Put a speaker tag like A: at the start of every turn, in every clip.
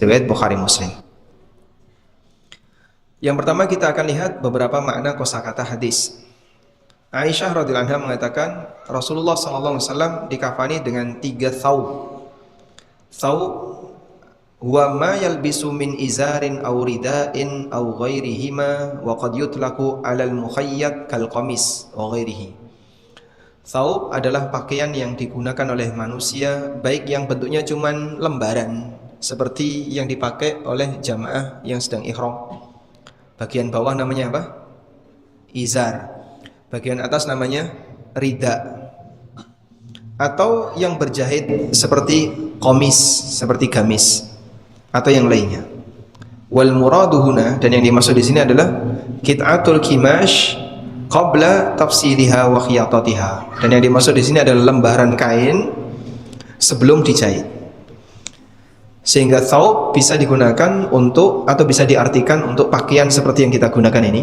A: Riwayat Bukhari Muslim. Yang pertama kita akan lihat beberapa makna kosakata hadis. Aisyah radhiyallahu anha mengatakan Rasulullah SAW dikafani dengan 3 thawb. Thawb huwa ma yalbisu min izarin aw rida'in aw ghairihima wa qad yutlaqu 'alal mukhayyat kal qamis wa ghairihi. Thawb adalah pakaian yang digunakan oleh manusia, baik yang bentuknya cuman lembaran seperti yang dipakai oleh jamaah yang sedang ihram. Bagian bawah namanya apa? Izar. Bagian atas namanya rida. Atau yang berjahit seperti komis, seperti gamis, atau yang lainnya. Wal muraduhuna, dan yang dimaksud di sini adalah kit'atul kimash qabla tafsiliha wa khiyatatiha. Dan yang dimaksud di sini adalah lembaran kain sebelum dijahit. Sehingga thawb bisa digunakan untuk atau bisa diartikan untuk pakaian seperti yang kita gunakan ini.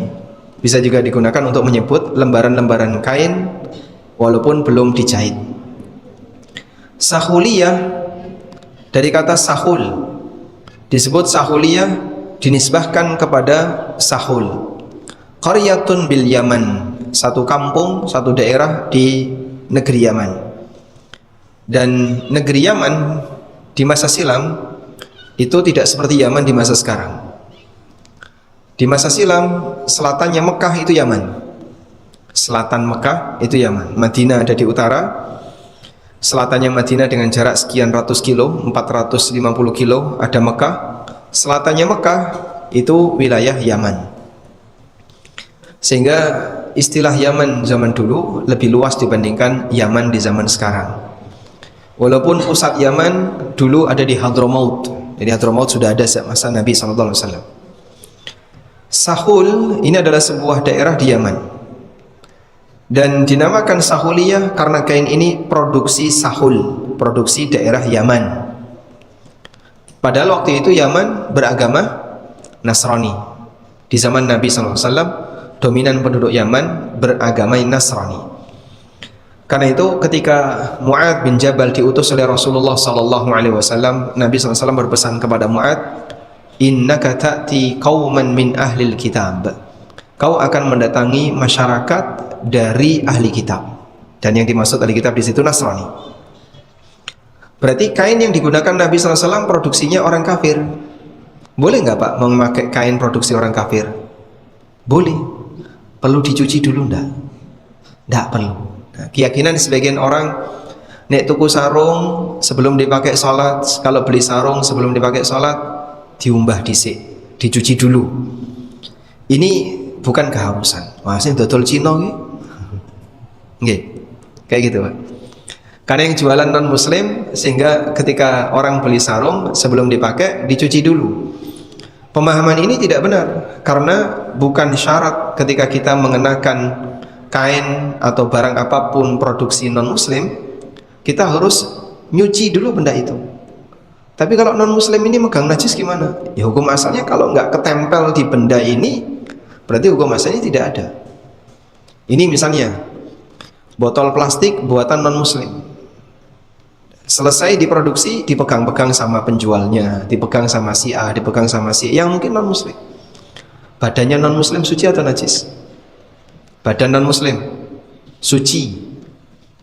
A: Bisa juga digunakan untuk menyebut lembaran-lembaran kain walaupun belum dijahit. Sahuliyah dari kata sahul. Disebut sahuliyah dinisbahkan kepada sahul. Qaryatun bil Yaman, satu kampung, satu daerah di negeri Yaman. Dan negeri Yaman di masa silam itu tidak seperti Yaman di masa sekarang. Di masa silam, selatannya Mekah itu Yaman. Selatan Mekah itu Yaman. Madinah ada di utara. Selatannya Madinah dengan jarak sekian ratus kilo, 450 kilo ada Mekah. Selatannya Mekah itu wilayah Yaman. Sehingga istilah Yaman zaman dulu lebih luas dibandingkan Yaman di zaman sekarang. Walaupun pusat Yaman dulu ada di Hadramaut. Jadi Hadramaut sudah ada sejak masa Nabi SAW. Sahul ini adalah sebuah daerah di Yaman. Dan dinamakan Sahuliyah karena kain ini produksi Sahul, produksi daerah Yaman. Padahal waktu itu Yaman beragama Nasrani. Di zaman Nabi SAW, dominan penduduk Yaman beragama Nasrani. Karena itu ketika Mu'adz bin Jabal diutus oleh Rasulullah SAW, Nabi SAW berpesan kepada Mu'adz, innaka ta'ti qauman min ahlil kitab. Kau akan mendatangi masyarakat dari ahli kitab. Dan yang dimaksud ahli kitab di situ Nasrani. Berarti kain yang digunakan Nabi SAW produksinya orang kafir. Boleh nggak Pak memakai kain produksi orang kafir? Boleh. Perlu dicuci dulu enggak? Enggak perlu. Nah, keyakinan sebagian orang, nek tuku sarung sebelum dipakai sholat, kalau beli sarung sebelum dipakai sholat diumbah dhisik, dicuci dulu. Ini bukan keharusan. Wah, sing dodol Cina iki. Nggih. Kayak gitu, Pak. Karena yang jualan non muslim, sehingga ketika orang beli sarung sebelum dipakai dicuci dulu. Pemahaman ini tidak benar, karena bukan syarat ketika kita mengenakan kain atau barang apapun produksi non muslim kita harus nyuci dulu benda itu. Tapi kalau non muslim ini megang najis gimana? Ya hukum asalnya kalau nggak ketempel di benda ini berarti hukum asalnya tidak ada. Ini misalnya botol plastik buatan non muslim, selesai diproduksi dipegang-pegang sama penjualnya, dipegang sama si A, dipegang sama si yang mungkin non muslim. Badannya non muslim suci atau najis? Badan non muslim suci.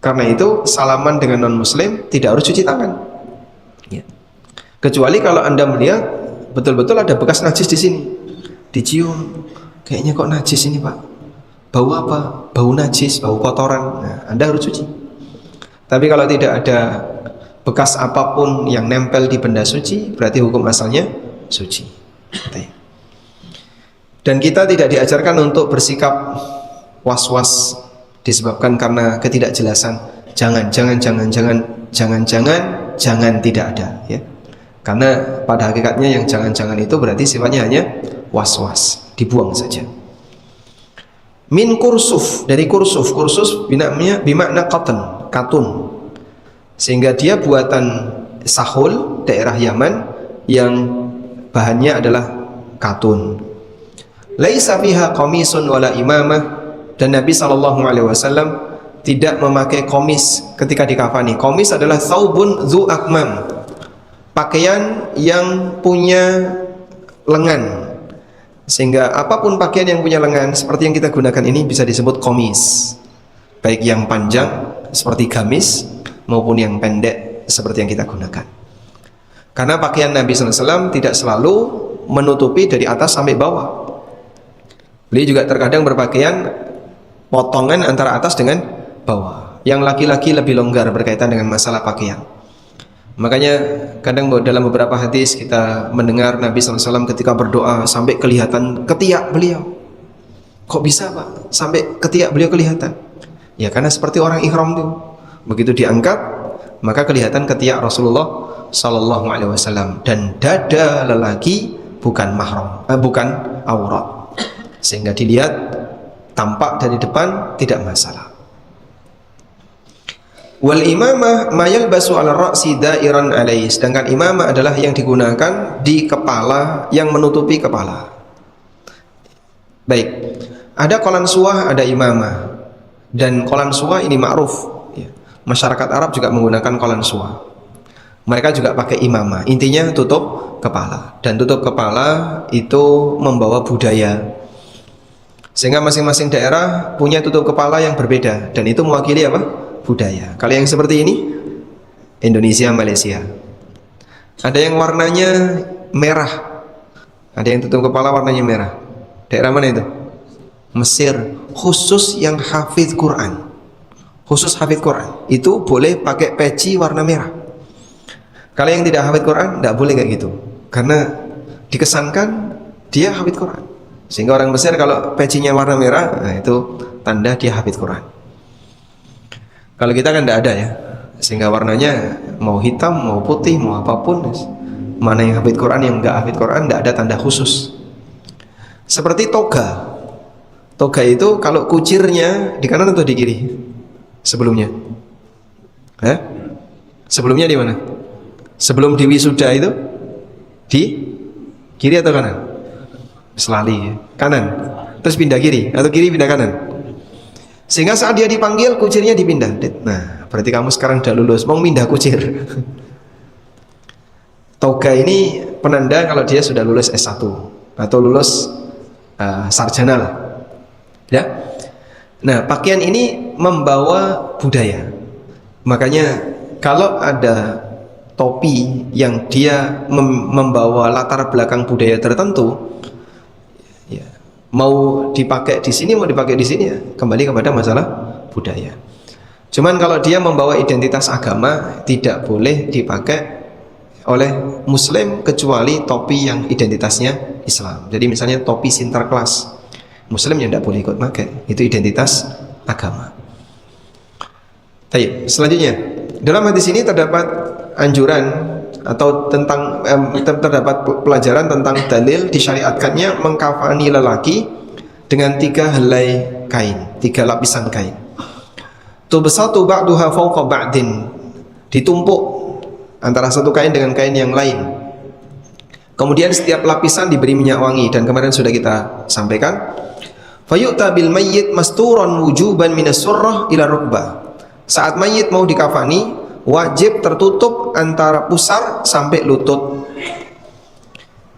A: Karena itu salaman dengan non muslim tidak harus cuci tangan ya. Kecuali kalau Anda melihat betul-betul ada bekas najis di sini, dicium, kayaknya kok najis ini Pak, bau apa? Bau najis, bau kotoran. Nah, Anda harus cuci. Tapi kalau tidak ada bekas apapun yang nempel di benda suci, berarti hukum asalnya suci. Dan kita tidak diajarkan untuk bersikap was-was disebabkan karena ketidakjelasan. Jangan tidak ada ya. Karena pada hakikatnya yang jangan-jangan itu berarti sifatnya hanya was-was, dibuang saja. Min kursuf, dari kursuf bimakna cotton, katun. Sehingga dia buatan Sahul, daerah Yaman yang bahannya adalah katun. Laisa fiha qamisun wala imamah, dan Nabi SAW tidak memakai komis ketika dikafani. Komis adalah thawbun dzu akmam. pakaian yang punya lengan, sehingga apapun pakaian yang punya lengan seperti yang kita gunakan ini bisa disebut komis, baik yang panjang seperti gamis maupun yang pendek seperti yang kita gunakan. Karena pakaian Nabi SAW tidak selalu menutupi dari atas sampai bawah. Beliau juga terkadang berpakaian potongan antara atas dengan bawah. Yang laki-laki lebih longgar berkaitan dengan masalah pakaian. Makanya kadang dalam beberapa hadis kita mendengar Nabi SAW ketika berdoa sampai kelihatan ketiak beliau. Kok bisa Pak? Sampai ketiak beliau kelihatan? Ya karena seperti orang ihram itu. Begitu diangkat maka kelihatan ketiak Rasulullah SAW, dan dada lelaki bukan mahram, bukan aurat, sehingga dilihat tampak dari depan tidak masalah. Wal imamah mayal basu ala ra'si dairan alaihi, sedangkan imamah adalah yang digunakan di kepala yang menutupi kepala. Baik, ada qalansuwah, ada imamah, dan qalansuwah ini ma'ruf ya. Masyarakat Arab juga menggunakan qalansuwah. Mereka juga pakai imamah, intinya tutup kepala, dan tutup kepala itu membawa budaya, sehingga masing-masing daerah punya tutup kepala yang berbeda, dan itu mewakili apa? Budaya. Kalau yang seperti ini Indonesia, Malaysia, ada yang warnanya merah, ada yang tutup kepala warnanya merah. Daerah mana itu? Mesir. Khusus yang hafidz Quran, khusus hafidz Quran itu boleh pakai peci warna merah. Kalau yang tidak hafidz Quran tidak boleh kayak gitu, karena dikesankan dia hafidz Quran. Sehingga orang Mesir kalau pecinya warna merah, nah itu tanda dia hafidz Quran. Kalau kita kan tidak ada ya, sehingga warnanya mau hitam, mau putih, mau apapun, mana yang hafidz Quran, yang enggak hafidz Quran, tidak ada tanda khusus. Seperti toga. Toga itu kalau kucirnya di kanan atau di kiri? Sebelumnya? Sebelumnya di mana? Sebelum di wisuda itu di kiri atau kanan? Selali ya. Kanan, terus pindah kiri, atau kiri pindah kanan, sehingga saat dia dipanggil kucirnya dipindah. Nah berarti kamu sekarang sudah lulus, mau pindah kucir. Toga ini penanda kalau dia sudah lulus S1 atau lulus sarjana lah ya. Nah pakaian ini membawa budaya, makanya kalau ada topi yang dia membawa latar belakang budaya tertentu, ya, mau dipakai di sini, mau dipakai di sini, ya, kembali kepada masalah budaya. Cuman kalau dia membawa identitas agama, tidak boleh dipakai oleh Muslim kecuali topi yang identitasnya Islam. Jadi misalnya topi Sinterklas, Muslim yang tidak boleh ikut pakai, itu identitas agama. Baik, selanjutnya dalam hadis ini terdapat anjuran atau tentang terdapat pelajaran tentang dalil disyariatkannya mengkafani lelaki dengan 3 helai kain, 3 lapisan kain. Tubsatu ba'duha fawqa ba'din, ditumpuk antara satu kain dengan kain yang lain. Kemudian setiap lapisan diberi minyak wangi, dan kemarin sudah kita sampaikan. Fayu'ta bil mayyit masturan wujuban minas surrah ila rukbah. Saat mayit mau dikafani, wajib tertutup antara pusar sampai lutut,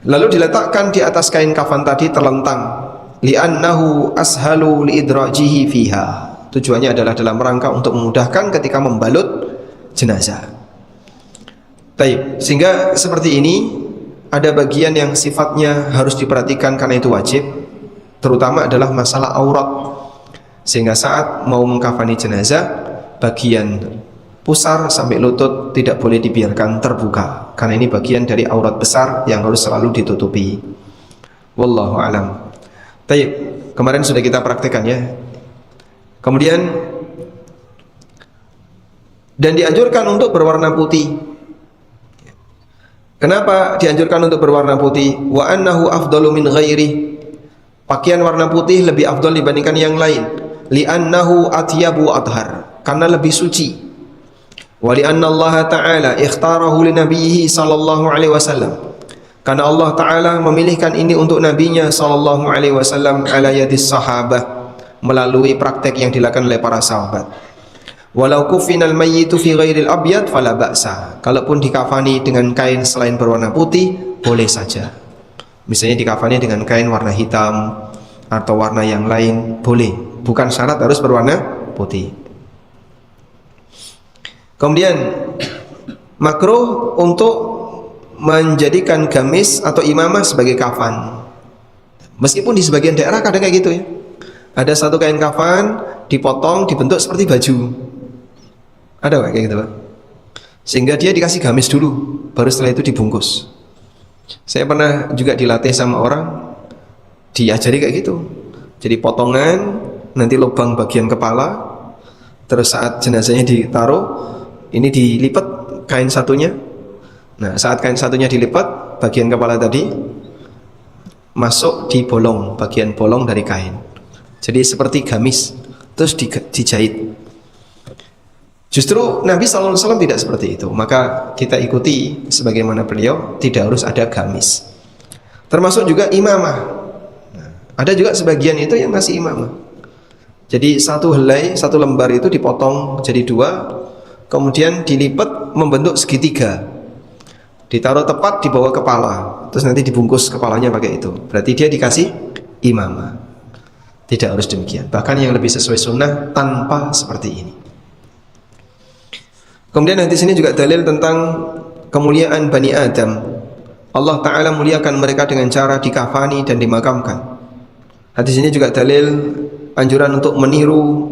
A: lalu diletakkan di atas kain kafan tadi terlentang, li'annahu ashalu liidrajihi fiha. Tujuannya adalah dalam rangka untuk memudahkan ketika membalut jenazah. Baik, sehingga seperti ini ada bagian yang sifatnya harus diperhatikan karena itu wajib, terutama adalah masalah aurat, sehingga saat mau mengkafani jenazah bagian pusar sampai lutut tidak boleh dibiarkan terbuka, karena ini bagian dari aurat besar yang harus selalu ditutupi. Wallahu alam. Baik, kemarin sudah kita praktekkan ya. Kemudian dan dianjurkan untuk berwarna putih. Kenapa dianjurkan untuk berwarna putih? Wa annahu afdalu min ghairi. Pakaian warna putih lebih afdal dibandingkan yang lain. Li'annahu atyabu athhar, karena lebih suci. Wa li'anna Allah Ta'ala ikhtarahu li nabiyhi sallallahu alaihi wasallam, karena Allah Ta'ala memilihkan ini untuk nabinya sallallahu alaihi wasallam ala yadis sahabah, melalui praktek yang dilakukan oleh para sahabat. Walau kufinal mayyitu fi ghairil abyad fala ba'sa. Kalaupun dikafani dengan kain selain berwarna putih, boleh saja. Misalnya dikafani dengan kain warna hitam atau warna yang lain, boleh. Bukan syarat harus berwarna putih. Kemudian makruh untuk menjadikan gamis atau imamah sebagai kafan. Meskipun di sebagian daerah kadang kayak gitu ya. Ada satu kain kafan dipotong, dibentuk seperti baju. Ada kayak gitu, Pak. Sehingga dia dikasih gamis dulu, baru setelah itu dibungkus. Saya pernah juga dilatih sama orang, diajari kayak gitu. Jadi potongan, nanti lubang bagian kepala, terus saat jenazahnya ditaruh, ini dilipat kain satunya. Nah, saat kain satunya dilipat, bagian kepala tadi masuk di bolong, bagian bolong dari kain. Jadi seperti gamis, terus dijahit. Justru Nabi SAW tidak seperti itu. Maka kita ikuti sebagaimana beliau, tidak harus ada gamis. Termasuk juga imamah. Nah, ada juga sebagian itu yang masih imamah. Jadi satu helai, satu lembar itu dipotong jadi dua, kemudian dilipat membentuk segitiga, ditaruh tepat di bawah kepala, terus nanti dibungkus kepalanya pakai itu. Berarti dia dikasih imamah. Tidak harus demikian. Bahkan yang lebih sesuai sunnah tanpa seperti ini. Kemudian di sini juga dalil tentang kemuliaan Bani Adam. Allah Ta'ala muliakan mereka dengan cara dikafani dan dimakamkan. Hadis ini juga dalil anjuran untuk meniru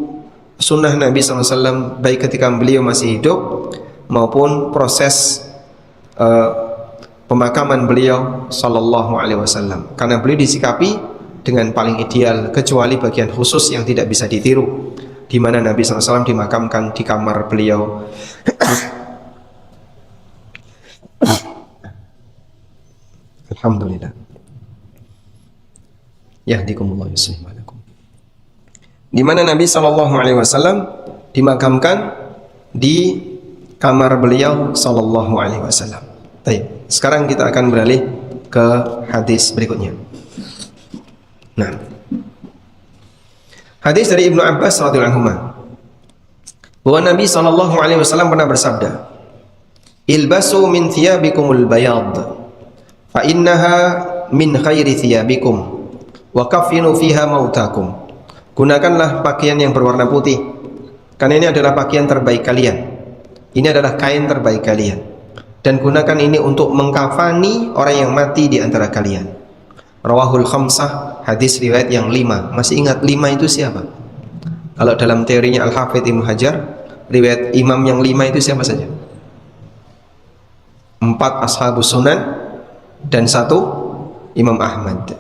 A: sunnah Nabi SAW, baik ketika beliau masih hidup maupun proses pemakaman beliau Sallallahu Alaihi Wasallam. Karena beliau disikapi dengan paling ideal, kecuali bagian khusus yang tidak bisa ditiru, di mana Nabi SAW dimakamkan di kamar beliau. Alhamdulillah. Yahdikumullah yuslimanakum. Di mana Nabi SAW dimakamkan di kamar beliau Sallallahu Alaihi Wasallam. Baik, sekarang kita akan beralih ke hadis berikutnya. Nah, hadis dari Ibnu Abbas radhiyallahu anhu bahwa Nabi SAW pernah bersabda, "Ilbasu min thiyabikumul bayad, fa innaha min khairi thiyabikum, wa kaffinu fiha mautakum." Gunakanlah pakaian yang berwarna putih, karena ini adalah pakaian terbaik kalian. Ini adalah kain terbaik kalian. Dan gunakan ini untuk mengkafani orang yang mati di antara kalian. Rawahul khamsah, hadis riwayat yang 5. Masih ingat 5 itu siapa? Kalau dalam teorinya Al-Hafidh Ibnu Hajar, riwayat imam yang 5 itu siapa saja? 4 ashabus sunan dan 1 Imam Ahmad.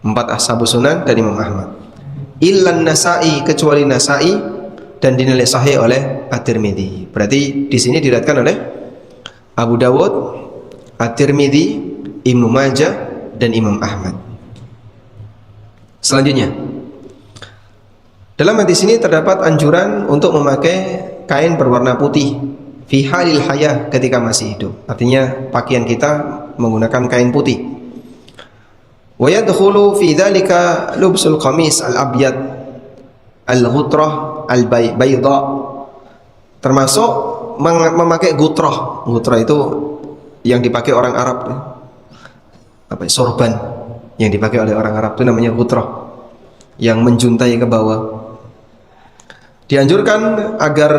A: 4 ashabus sunan dan Imam Ahmad. Illan Nasa'i, kecuali Nasa'i, dan dinilai sahih oleh At-Tirmidzi. Berarti di sini diriwayatkan oleh Abu Dawud, At-Tirmidzi, Ibnu Majah, dan Imam Ahmad. Selanjutnya, dalam hadis ini terdapat anjuran untuk memakai kain berwarna putih fi halil hayah, ketika masih hidup. Artinya pakaian kita menggunakan kain putih. Wa yadkhulu fi dzalika lubsul qamis al-abyad al-ghutrah al-bayda, termasuk memakai gutrah. Gutrah itu yang dipakai orang Arab, apa, sorban yang dipakai oleh orang Arab itu namanya gutrah, yang menjuntai ke bawah. Dianjurkan agar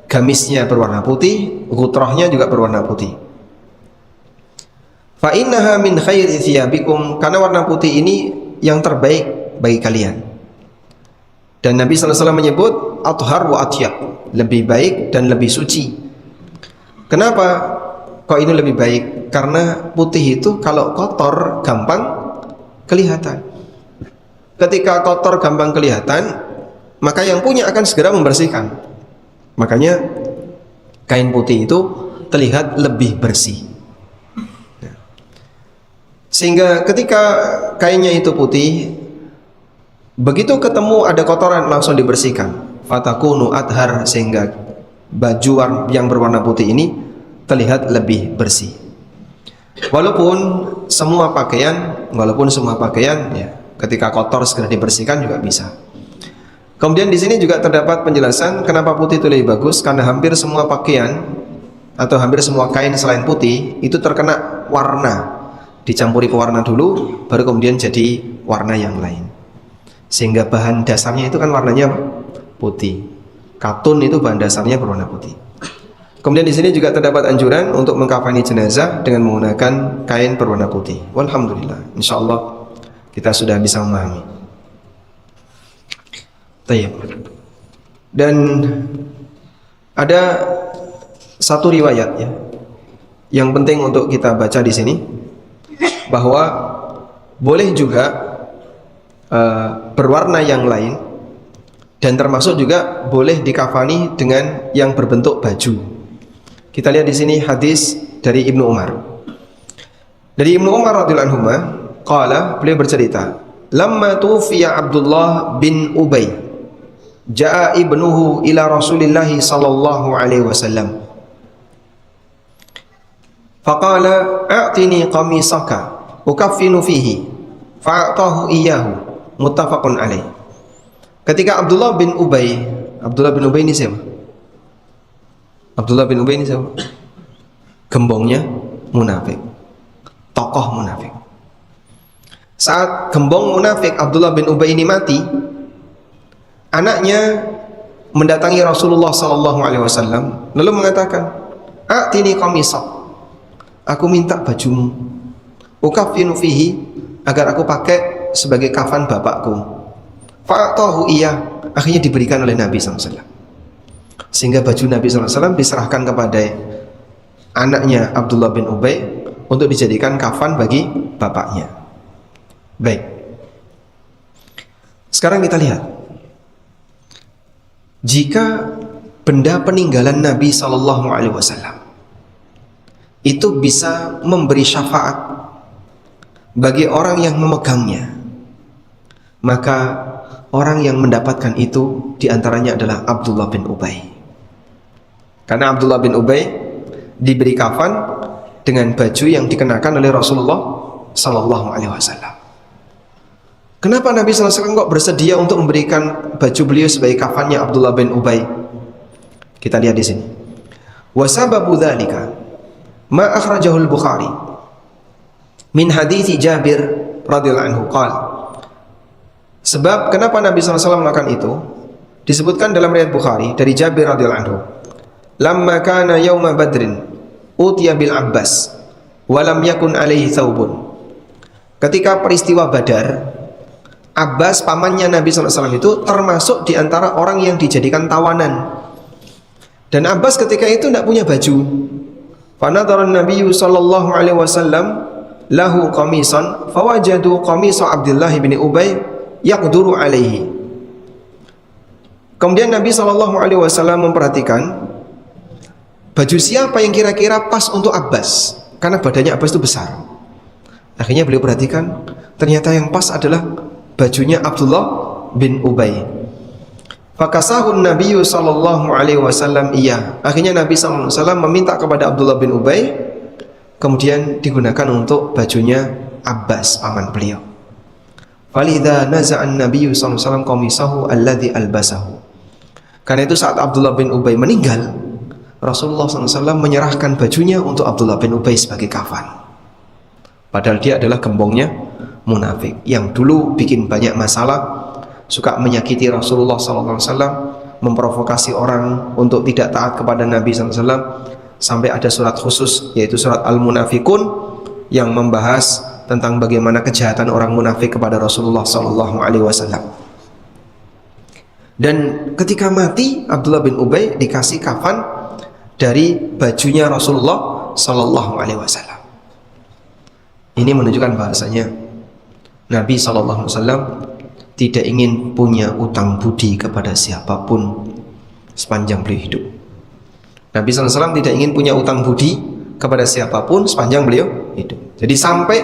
A: gamisnya berwarna putih, gutrahnya juga berwarna putih. Fa innaha min khairi thiyabikum, karena warna putih ini yang terbaik bagi kalian. Dan Nabi SAW menyebut athhar wa atyab, lebih baik dan lebih suci. Kenapa kok ini lebih baik? Karena putih itu kalau kotor gampang kelihatan. Ketika kotor gampang kelihatan, maka yang punya akan segera membersihkan. Makanya kain putih itu terlihat lebih bersih. Sehingga ketika kainnya itu putih, begitu ketemu ada kotoran langsung dibersihkan. Fatakunu adhar, sehingga baju yang berwarna putih ini terlihat lebih bersih. Walaupun semua pakaian ya, ketika kotor segera dibersihkan juga bisa. Kemudian di sini juga terdapat penjelasan kenapa putih itu lebih bagus, karena hampir semua pakaian atau hampir semua kain selain putih itu terkena warna, dicampuri ke warna dulu, baru kemudian jadi warna yang lain. Sehingga bahan dasarnya itu kan warnanya putih. Katun itu bahan dasarnya berwarna putih. Kemudian di sini juga terdapat anjuran untuk mengkafani jenazah dengan menggunakan kain berwarna putih. Walhamdulillah, insyaallah kita sudah bisa memahami. Tayyib. Dan ada satu riwayat ya yang penting untuk kita baca di sini, bahwa boleh juga berwarna yang lain, dan termasuk juga boleh dikafani dengan yang berbentuk baju. Kita lihat di sini hadis dari Ibnu Umar. Dari Ibnu Umar radhiyallahu anhu, qala, beliau bercerita, lamma tufiya Abdullah bin Ubay, jaa ibnuhu ila Rasulillah sallallahu alaihi wasallam. Faqala a'tini qamisaka ukaffinu fihi, fa'atahu iyyahu, muttafaqun alaih. Ketika Abdullah bin Ubay ini siapa? Abdullah bin Ubay ini siapa? Gembongnya munafik, tokoh munafik. Saat gembong munafik Abdullah bin Ubay ini mati, anaknya mendatangi Rasulullah sallallahu alaihi wasallam lalu mengatakan, "A'tini qamisak, aku minta bajumu, ukafinu fihi, agar aku pakai sebagai kafan bapakku." Fa'atahu iya, akhirnya diberikan oleh Nabi SAW. Sehingga baju Nabi SAW diserahkan kepada anaknya Abdullah bin Ubay untuk dijadikan kafan bagi bapaknya. Baik, sekarang kita lihat, jika benda peninggalan Nabi SAW itu bisa memberi syafaat bagi orang yang memegangnya, maka orang yang mendapatkan itu diantaranya adalah Abdullah bin Ubay. Karena Abdullah bin Ubay diberi kafan dengan baju yang dikenakan oleh Rasulullah Sallallahu Alaihi Wasallam. Kenapa Nabi SAW kok bersedia untuk memberikan baju beliau sebagai kafannya Abdullah bin Ubay? Kita lihat di sini. Wasababu dzalika ma akhrajahu al-Bukhari min hadithi Jabir radhiyallahu anhu qala. Sebab kenapa Nabi SAW melakukan itu disebutkan dalam riwayat Bukhari dari Jabir radhiyallahu anhu. Lamma kana yauma Badrin utiya bil Abbas wa lam yakun alaihi thawbun. Ketika peristiwa Badar, Abbas pamannya Nabi SAW itu termasuk di antara orang yang dijadikan tawanan. Dan Abbas ketika itu tidak punya baju. Fanadhara Nabi sallallahu alaihi wasallam lahu qamisan fawajadu qamisa Abdullah bin Ubay yaqduru alaihi. Kemudian Nabi sallallahu alaihi wasallam memperhatikan baju siapa yang kira-kira pas untuk Abbas, karena badannya Abbas itu besar. Akhirnya beliau perhatikan, ternyata yang pas adalah bajunya Abdullah bin Ubay. Fakasahun Nabi sallallahu alaihi wasallam iya. Akhirnya Nabi sallallahu alaihi wasallam meminta kepada Abdullah bin Ubay, kemudian digunakan untuk bajunya Abbas paman beliau. Falidha naza'an Nabi sallallahu alaihi wasallam qamisahu alladhi albasahu. Karena itu saat Abdullah bin Ubay meninggal, Rasulullah SAW menyerahkan bajunya untuk Abdullah bin Ubay sebagai kafan. Padahal dia adalah gembongnya munafik yang dulu bikin banyak masalah, suka menyakiti Rasulullah SAW, memprovokasi orang untuk tidak taat kepada Nabi SAW, sampai ada surat khusus yaitu surat Al-Munafikun yang membahas tentang bagaimana kejahatan orang munafik kepada Rasulullah SAW. Dan ketika mati Abdullah bin Ubay dikasih kafan dari bajunya Rasulullah Sallallahu Alaihi Wasallam. Ini menunjukkan bahasanya Nabi Sallallahu Alaihi Wasallam tidak ingin punya utang budi kepada siapapun sepanjang beliau hidup. Nabi Sallallahu Alaihi Wasallam tidak ingin punya utang budi kepada siapapun sepanjang beliau hidup. Jadi sampai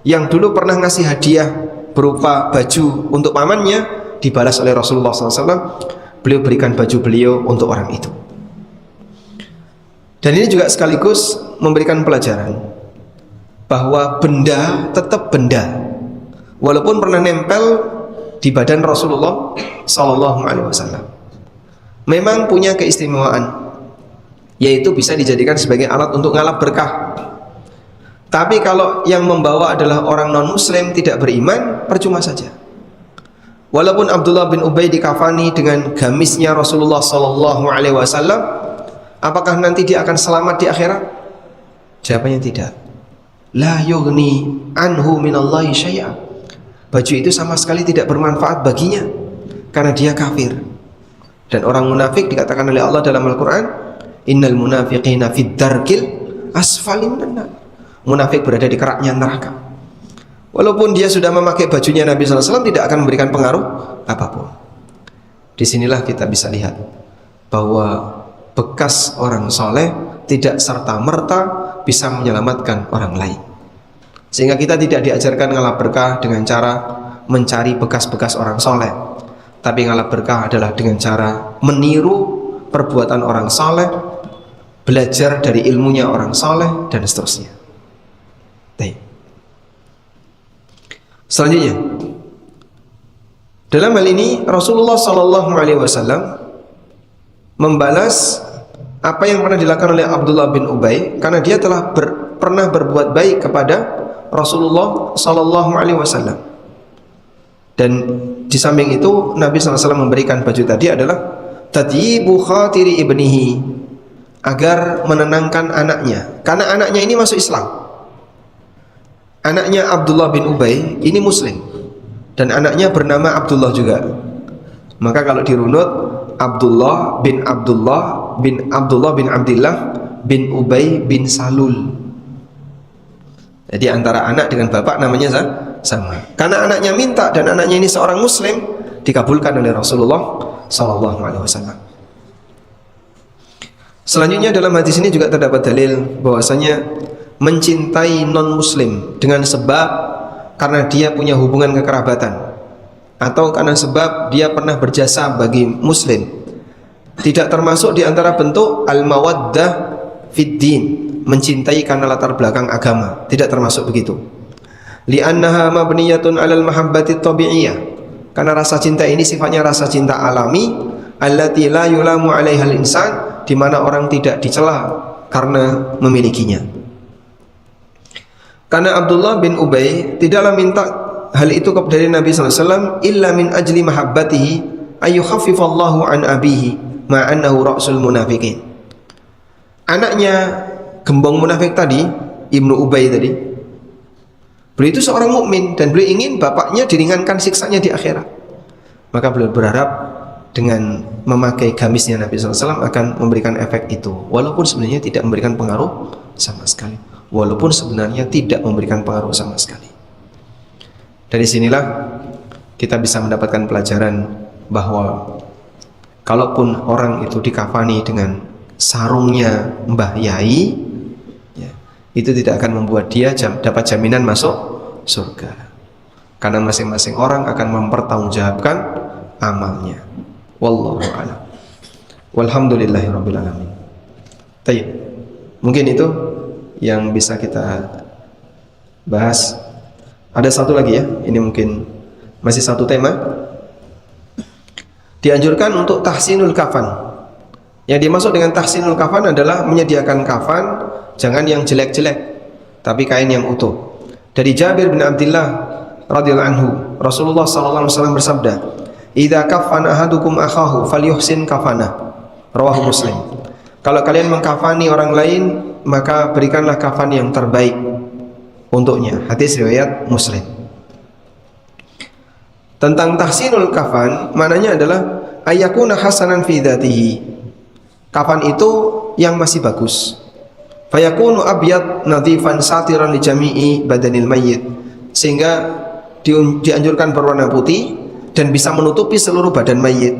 A: yang dulu pernah ngasih hadiah berupa baju untuk pamannya dibalas oleh Rasulullah SAW, beliau berikan baju beliau untuk orang itu. Dan ini juga sekaligus memberikan pelajaran bahwa benda tetap benda, walaupun pernah nempel di badan Rasulullah Sallallahu Alaihi Wasallam. Memang punya keistimewaan, yaitu bisa dijadikan sebagai alat untuk ngalap berkah. Tapi kalau yang membawa adalah orang non-muslim tidak beriman, percuma saja. Walaupun Abdullah bin Ubay dikafani dengan gamisnya Rasulullah Sallallahu Alaihi Wasallam, apakah nanti dia akan selamat di akhirat? Jawabannya tidak. La yughni anhu minallahi syai'a. Baju itu sama sekali tidak bermanfaat baginya karena dia kafir. Dan orang munafik dikatakan oleh Allah dalam Al-Quran, innal munafiqina fid darkil asfalin minan nar. Munafik berada di keraknya neraka. Walaupun dia sudah memakai bajunya Nabi SAW, tidak akan memberikan pengaruh apapun. Disinilah kita bisa lihat bahwa bekas orang soleh tidak serta-merta bisa menyelamatkan orang lain. Sehingga kita tidak diajarkan ngalap berkah dengan cara mencari bekas-bekas orang soleh. Tapi ngalap berkah adalah dengan cara meniru perbuatan orang soleh, belajar dari ilmunya orang soleh, dan seterusnya. Selanjutnya, dalam hal ini Rasulullah Sallallahu Alaihi Wasallam membalas apa yang pernah dilakukan oleh Abdullah bin Ubay, karena dia telah pernah berbuat baik kepada Rasulullah Sallallahu Alaihi Wasallam. Dan di samping itu Nabi SAW memberikan baju tadi adalah tadyibu khatiri ibnihi, agar menenangkan anaknya, karena anaknya ini masuk Islam. Anaknya Abdullah bin Ubay ini muslim, dan anaknya bernama Abdullah juga. Maka kalau dirunut, Abdullah bin Abdullah bin Abdullah bin Abdillah bin Ubay bin Salul. Jadi antara anak dengan bapak namanya sama. Karena anaknya minta dan anaknya ini seorang muslim, dikabulkan oleh Rasulullah Sallallahu Alaihi Wasallam. Selanjutnya dalam hadis ini juga terdapat dalil bahwasanya mencintai non muslim dengan sebab karena dia punya hubungan kekerabatan atau karena sebab dia pernah berjasa bagi muslim tidak termasuk di antara bentuk al-mawaddah fid din, mencintai karena latar belakang agama, tidak termasuk begitu. Li'annaha mabniyatun 'alal mahabbati tabi'iyah, karena rasa cinta ini sifatnya rasa cinta alami, allati la yulamu 'alaiha al-insan, di mana orang tidak dicela karena memilikinya. Karena Abdullah bin Ubay tidaklah minta hal itu dari Nabi SAW illa min ajli mahabbatihi ayyukhaffifallahu an abihi ma'annahu ra'sul munafiqin. Anaknya gembong munafik tadi, Ibnu Ubay tadi, beliau itu seorang mukmin dan beliau ingin bapaknya diringankan siksanya di akhirat. Maka beliau berharap dengan memakai gamisnya Nabi SAW akan memberikan efek itu, walaupun sebenarnya tidak memberikan pengaruh sama sekali. Walaupun sebenarnya tidak memberikan pengaruh sama sekali. Dari sinilah kita bisa mendapatkan pelajaran bahwa kalaupun orang itu dikafani dengan sarungnya Mbah Yai, ya, itu tidak akan membuat dia dapat jaminan masuk surga. Karena masing-masing orang akan mempertanggungjawabkan amalnya. Wallahu a'lam. Walhamdulillahirabbil alamin. Baik. Mungkin itu yang bisa kita bahas. Ada satu lagi ya, ini mungkin masih satu tema. Dianjurkan untuk tahsinul kafan. Yang dimaksud dengan tahsinul kafan adalah menyediakan kafan, jangan yang jelek-jelek, tapi kain yang utuh. Dari Jabir bin Abdullah radhiyallahu anhu, Rasulullah sallallahu alaihi wasallam bersabda, "Idza kafana ahadukum akhahu falyuhsin kafanah." Rawahu Muslim. Kalau kalian mengkafani orang lain, maka berikanlah kafan yang terbaik untuknya. Hadis riwayat Muslim. Tentang tahsinul kafan, maknanya adalah ayyakuna hasanan fi dzatihi. Kafan itu yang masih bagus. Fayakunu abyad nadhifan satiran li jami'i badanil mayyit. Sehingga dianjurkan berwarna putih dan bisa menutupi seluruh badan mayit.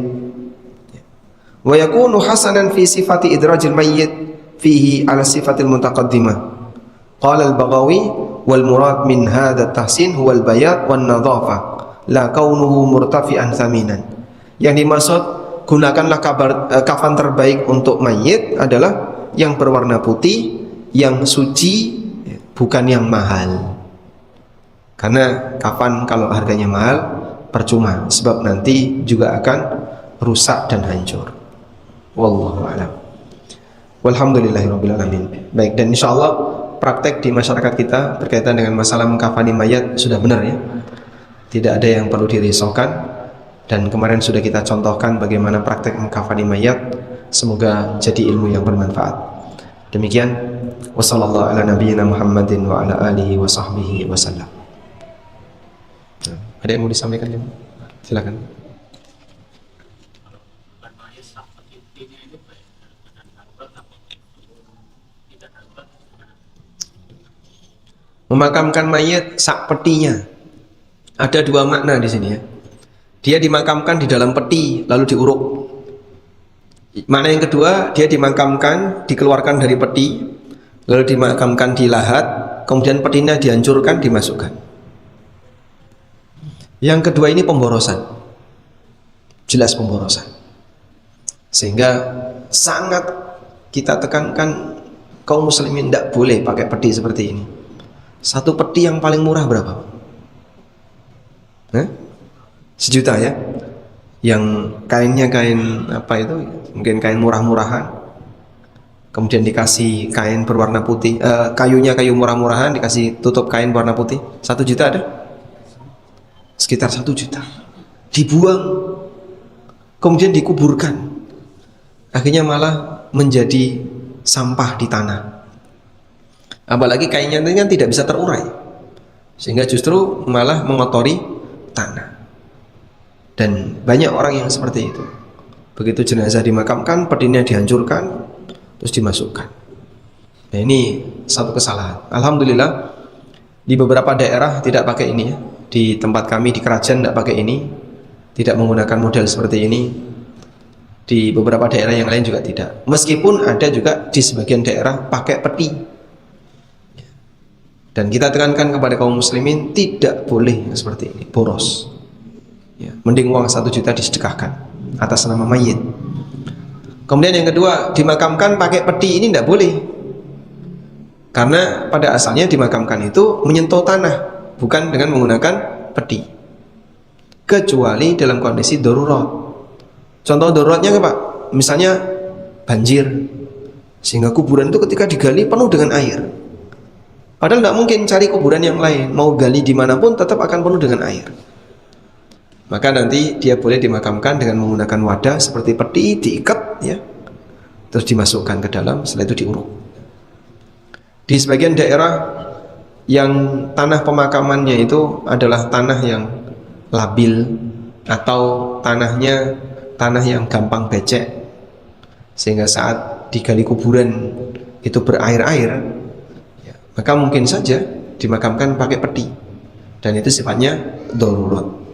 A: Wa yakunu hasanan fi sifati idrajil mayyit fihi ala sifatil mutaqaddimah. Qala al-Baghawi wal murad min hadha tahsin huwa al-bayad wan nadhafah la kaunuhu murtafi'an thaminan. Yang dimaksud gunakanlah kafan terbaik untuk mayit adalah yang berwarna putih, yang suci, bukan yang mahal. Karena kafan kalau harganya mahal percuma, sebab nanti juga akan rusak dan hancur. Wallahu a'lam. Walhamdulillahirabbil alamin. Baik, dan insyaallah praktek di masyarakat kita berkaitan dengan masalah mengkafani mayat sudah benar ya. Tidak ada yang perlu dirisaukan, dan kemarin sudah kita contohkan bagaimana praktek mengkafani mayat. Semoga jadi ilmu yang bermanfaat. Demikian, wassallallahu ala nabiyyina Muhammadin wa ala alihi wa sahbihi wasallam. Ada yang mau disampaikan? Silakan. Memakamkan mayat sak petinya. Ada dua makna di sini ya. Dia dimakamkan di dalam peti lalu diuruk. Makna yang kedua, dia dimakamkan, dikeluarkan dari peti lalu dimakamkan di lahat, kemudian petinya dihancurkan, dimasukkan. Yang kedua ini pemborosan. Jelas pemborosan. Sehingga sangat kita tekankan kaum muslimin tidak boleh pakai peti seperti ini. Satu peti yang paling murah berapa? 1 juta ya. Yang kainnya kain apa itu? Mungkin kain murah-murahan. Kemudian dikasih kain berwarna putih, kayunya kayu murah-murahan, dikasih tutup kain berwarna putih. 1 juta ada? Sekitar 1 juta. Dibuang, kemudian dikuburkan. Akhirnya malah menjadi sampah di tanah. Apalagi kainnya itu kan tidak bisa terurai, sehingga justru malah mengotori tanah. Dan banyak orang yang seperti itu. Begitu jenazah dimakamkan, petinya dihancurkan, terus dimasukkan. Nah, ini satu kesalahan. Alhamdulillah di beberapa daerah tidak pakai ini ya. Di tempat kami di Kerajaan tidak pakai ini, tidak menggunakan model seperti ini. Di beberapa daerah yang lain juga tidak. Meskipun ada juga di sebagian daerah pakai peti. Dan kita tekankan kepada kaum muslimin tidak boleh seperti ini, boros. Ya, mending uang 1 juta disedekahkan atas nama mayit. Kemudian yang kedua, dimakamkan pakai peti ini tidak boleh. Karena pada asalnya dimakamkan itu menyentuh tanah, bukan dengan menggunakan peti. Kecuali dalam kondisi darurat. Contoh daruratnya Pak, misalnya banjir, sehingga kuburan itu ketika digali penuh dengan air. Padahal tidak mungkin cari kuburan yang lain, mau gali dimanapun tetap akan penuh dengan air. Maka nanti dia boleh dimakamkan dengan menggunakan wadah seperti peti, diikat ya, terus dimasukkan ke dalam, setelah itu diuruk. Di sebagian daerah yang tanah pemakamannya itu adalah tanah yang labil atau tanahnya tanah yang gampang becek, sehingga saat digali kuburan itu berair-air, ya, maka mungkin saja dimakamkan pakai peti, dan itu sifatnya darurat.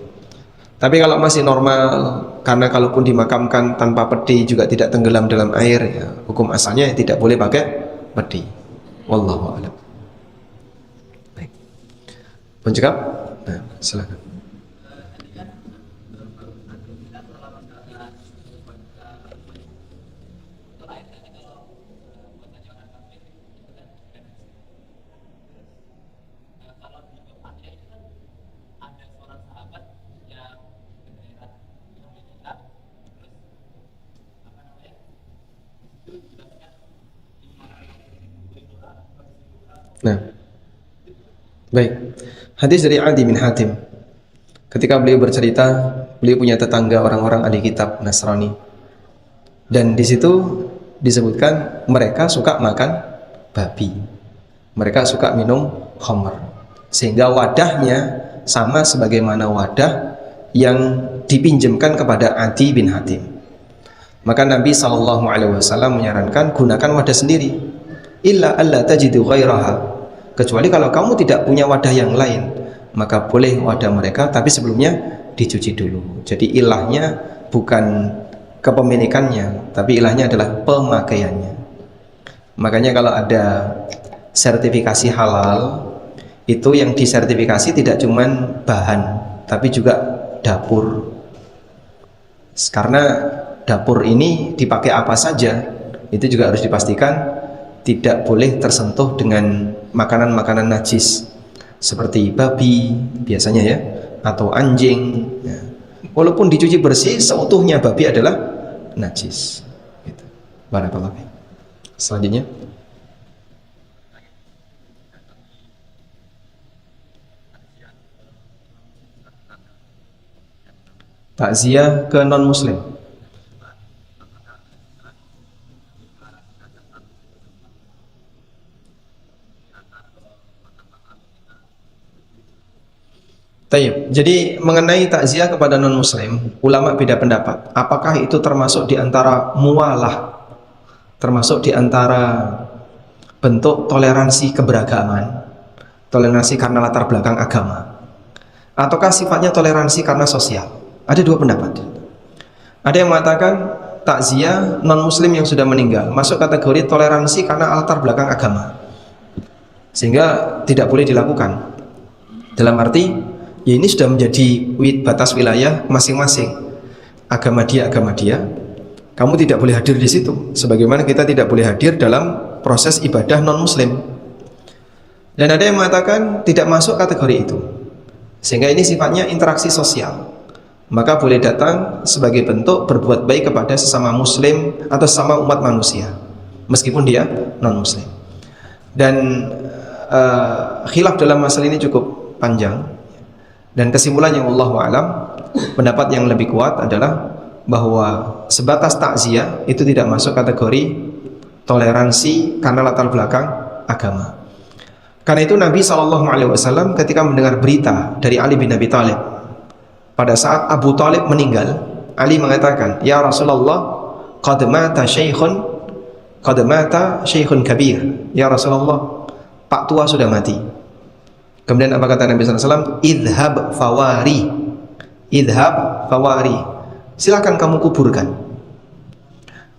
A: Tapi kalau masih normal, karena kalaupun dimakamkan tanpa peti juga tidak tenggelam dalam air, ya, hukum asalnya tidak boleh pakai peti. Wallahu a'lam. Baik. Pencegap? Nah, silakan. Nah, baik. Hadis dari Adi bin Hatim. Ketika beliau bercerita, beliau punya tetangga orang-orang ahli kitab Nasrani, dan di situ disebutkan mereka suka makan babi, mereka suka minum khamr, sehingga wadahnya sama sebagaimana wadah yang dipinjamkan kepada Adi bin Hatim. Maka Nabi SAW menyarankan gunakan wadah sendiri. Illa alla tajidu ghairaha, kecuali kalau kamu tidak punya wadah yang lain, maka boleh wadah mereka, tapi sebelumnya dicuci dulu. Jadi ilahnya bukan kepemilikannya, tapi ilahnya adalah pemakaiannya. Makanya kalau ada sertifikasi halal, itu yang disertifikasi tidak cuman bahan, tapi juga dapur. Karena dapur ini dipakai apa saja, itu juga harus dipastikan tidak boleh tersentuh dengan makanan-makanan najis seperti babi biasanya ya, atau anjing, ya. Walaupun dicuci bersih, seutuhnya babi adalah najis. Gitu. Barakallahu fiik. Selanjutnya, takziah ke non muslim. Tayyib. Jadi mengenai takziah kepada non muslim, ulama beda pendapat. Apakah itu termasuk di antara mualah, termasuk di antara bentuk toleransi keberagaman, toleransi karena latar belakang agama, ataukah sifatnya toleransi karena sosial? Ada dua pendapat. Ada yang mengatakan takziah non muslim yang sudah meninggal masuk kategori toleransi karena latar belakang agama, sehingga tidak boleh dilakukan. Dalam arti, ya ini sudah menjadi batas wilayah masing-masing. Agama dia, kamu tidak boleh hadir di situ. Sebagaimana kita tidak boleh hadir dalam proses ibadah non-muslim. Dan ada yang mengatakan tidak masuk kategori itu, sehingga ini sifatnya interaksi sosial. Maka boleh datang sebagai bentuk berbuat baik kepada sesama muslim atau sesama umat manusia, meskipun dia non-muslim. Dan khilaf dalam masalah ini cukup panjang. Dan kesimpulan yang Allahu a'lam, pendapat yang lebih kuat adalah bahwa sebatas takziah itu tidak masuk kategori toleransi karena latar belakang agama. Karena itu Nabi SAW ketika mendengar berita dari Ali bin Abi Thalib pada saat Abu Thalib meninggal, Ali mengatakan, "Ya Rasulullah, qad mata syaikhun kabir." Ya Rasulullah, Pak tua sudah mati. Kemudian apa kata Nabi SAW? Idhab fawari. Silakan kamu kuburkan.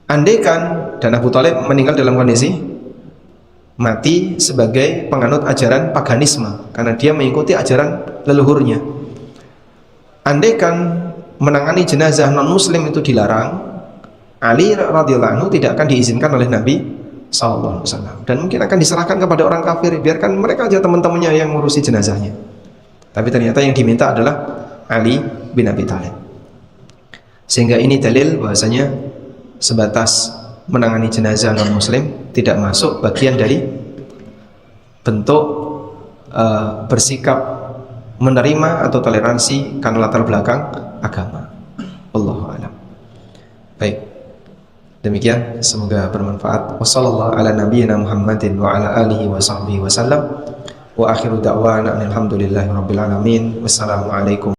A: Andaikan, dan Abu Thalib meninggal dalam kondisi mati sebagai penganut ajaran paganisme, karena dia mengikuti ajaran leluhurnya. Andaikan menangani jenazah non muslim itu dilarang, Ali radhiyallahu anhu tidak akan diizinkan oleh Nabi sallallahu alaihi wasallam, dan mungkin akan diserahkan kepada orang kafir, biarkan mereka aja teman-temannya yang ngurusi jenazahnya. Tapi ternyata yang diminta adalah Ali bin Abi Thalib. Sehingga ini dalil bahwasanya sebatas menangani jenazah non muslim tidak masuk bagian dari bentuk bersikap menerima atau toleransi karena latar belakang agama. Allahu a'lam. Baik. Demikian, semoga bermanfaat. Wassallallahu ala nabiyyina Muhammadin wa ala alihi wa sahbihi wasallam. Wa akhiru da'wana alhamdulillahi rabbil alamin. Wassalamualaikum